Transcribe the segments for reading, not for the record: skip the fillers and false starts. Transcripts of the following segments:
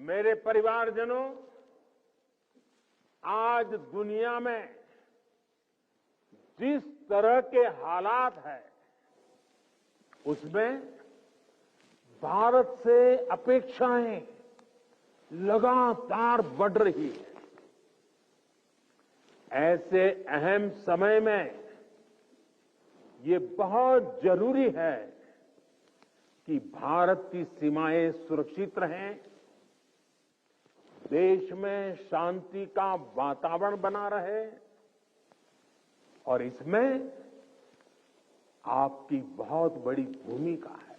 मेरे परिवारजनों, आज दुनिया में जिस तरह के हालात हैं, उसमें भारत से अपेक्षाएं लगातार बढ़ रही है। ऐसे अहम समय में ये बहुत जरूरी है कि भारत की सीमाएं सुरक्षित रहें, देश में शांति का वातावरण बना रहे और इसमें आपकी बहुत बड़ी भूमिका है।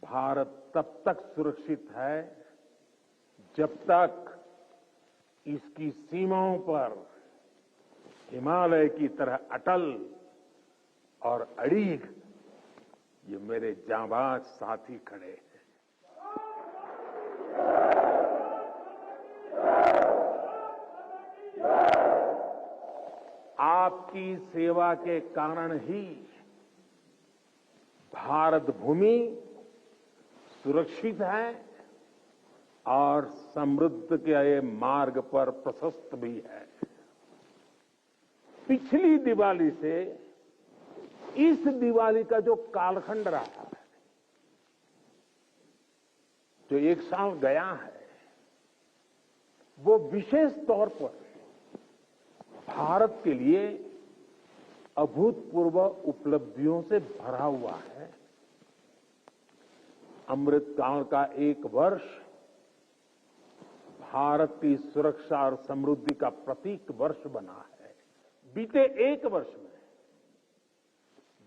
भारत तब तक सुरक्षित है जब तक इसकी सीमाओं पर हिमालय की तरह अटल और अड़ीग ये मेरे जांबाज साथी खड़े हैं। आपकी सेवा के कारण ही भारत भूमि सुरक्षित है और समृद्ध के मार्ग पर प्रशस्त भी है। पिछली दिवाली से इस दिवाली का जो कालखंड रहा है, जो एक साल गया है, वो विशेष तौर पर भारत के लिए अभूतपूर्व उपलब्धियों से भरा हुआ है। अमृतकाल का एक वर्ष भारत की सुरक्षा और समृद्धि का प्रतीक वर्ष बना है। बीते एक वर्ष में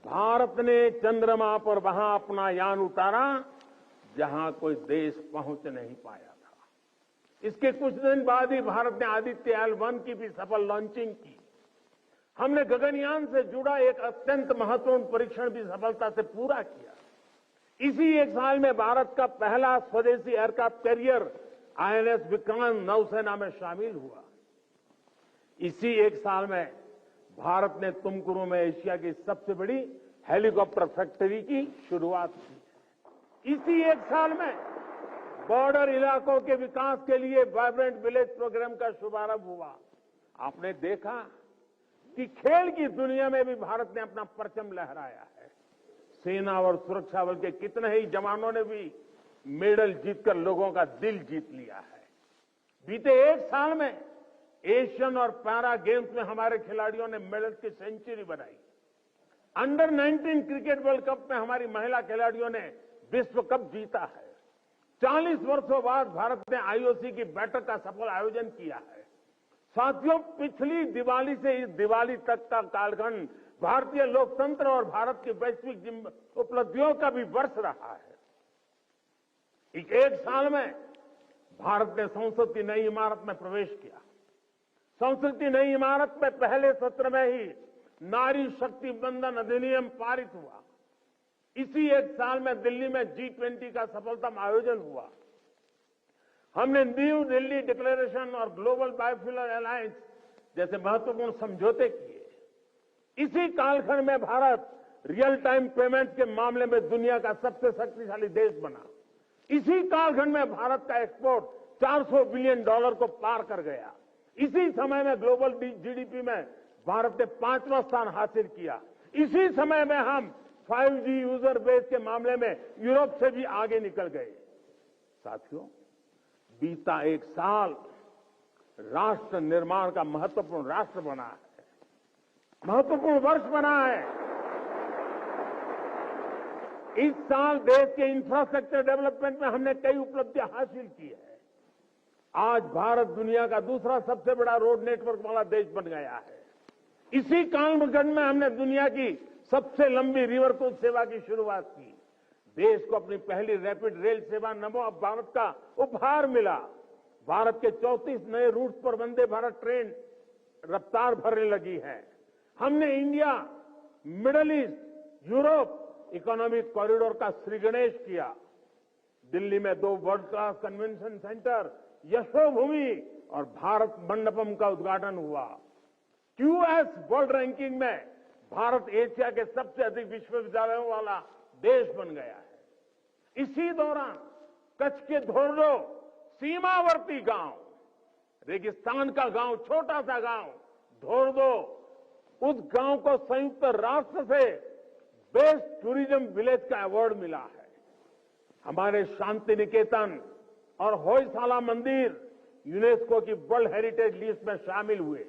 भारत ने चंद्रमा पर वहां अपना यान उतारा जहां कोई देश पहुंच नहीं पाया था। इसके कुछ दिन बाद ही भारत ने आदित्य L1 की भी सफल लॉन्चिंग की। हमने गगनयान से जुड़ा एक अत्यंत महत्वपूर्ण परीक्षण भी सफलता से पूरा किया। इसी एक साल में भारत का पहला स्वदेशी एयरक्राफ्ट कैरियर INS विक्रांत नौसेना में शामिल हुआ। इसी एक साल में भारत ने तुमकुरू में एशिया की सबसे बड़ी हेलीकॉप्टर फैक्ट्री की शुरुआत की। इसी एक साल में बॉर्डर इलाकों के विकास के लिए वाइब्रेंट विलेज प्रोग्राम का शुभारंभ हुआ। आपने देखा कि खेल की दुनिया में भी भारत ने अपना परचम लहराया है। सेना और सुरक्षा बल के कितने ही जवानों ने भी मेडल जीतकर लोगों का दिल जीत लिया है। बीते एक साल में एशियन और पैरा गेम्स में हमारे खिलाड़ियों ने मेडल की सेंचुरी बनाई। अंडर 19 क्रिकेट वर्ल्ड कप में हमारी महिला खिलाड़ियों ने विश्व कप जीता है। 40 वर्षों बाद भारत ने IOC की बैठक का सफल आयोजन किया है। साथियों, पिछली दिवाली से इस दिवाली तक का कालखंड भारतीय लोकतंत्र और भारत की वैश्विक उपलब्धियों का भी वर्ष रहा है। एक साल में भारत ने संसद की नई इमारत में प्रवेश किया। संसद की नई इमारत में पहले सत्र में ही नारी शक्ति बंधन अधिनियम पारित हुआ। इसी एक साल में दिल्ली में G20 का सफलतम आयोजन हुआ। हमने न्यू दिल्ली डिक्लेरेशन और ग्लोबल बायोफ्यूल अलायंस जैसे महत्वपूर्ण समझौते किए। इसी कालखंड में भारत रियल टाइम पेमेंट के मामले में दुनिया का सबसे शक्तिशाली देश बना। इसी कालखंड में भारत का एक्सपोर्ट $400 बिलियन को पार कर गया। इसी समय में ग्लोबल GDP में भारत ने 5वां स्थान हासिल किया। इसी समय में हम 5G यूजर बेस के मामले में यूरोप से भी आगे निकल गए। साथियों, बीता एक साल राष्ट्र निर्माण का महत्वपूर्ण राष्ट्र बना है, महत्वपूर्ण वर्ष बना है। इस साल देश के इंफ्रास्ट्रक्चर डेवलपमेंट में हमने कई उपलब्धियां हासिल की है। आज भारत दुनिया का दूसरा सबसे बड़ा रोड नेटवर्क वाला देश बन गया है। इसी कालखंड में हमने दुनिया की सबसे लंबी रिवर क्रूज सेवा की शुरुआत की। देश को अपनी पहली रैपिड रेल सेवा नमो भारत का उपहार मिला। भारत के 34 नए रूट पर वंदे भारत ट्रेन रफ्तार भरने लगी है। हमने India, middle east, Europe economic corridor का श्रीगणेश किया। दिल्ली में 2 world class convention centre, Yashobhoomi और भारत मंडपम का उद्घाटन हुआ। QS वर्ल्ड रैंकिंग में भारत एशिया के सबसे अधिक विश्वविद्यालयों वाला देश बन गया है। इसी दौरान कच्छ के धोर्डो सीमावर्ती गांव, रेगिस्तान का गांव, छोटा सा गांव धोर्डो, उस गांव को संयुक्त राष्ट्र से बेस्ट टूरिज्म विलेज का अवार्ड मिला है। हमारे शांति निकेतन और होयसाला मंदिर यूनेस्को की वर्ल्ड हेरिटेज लिस्ट में शामिल हुए।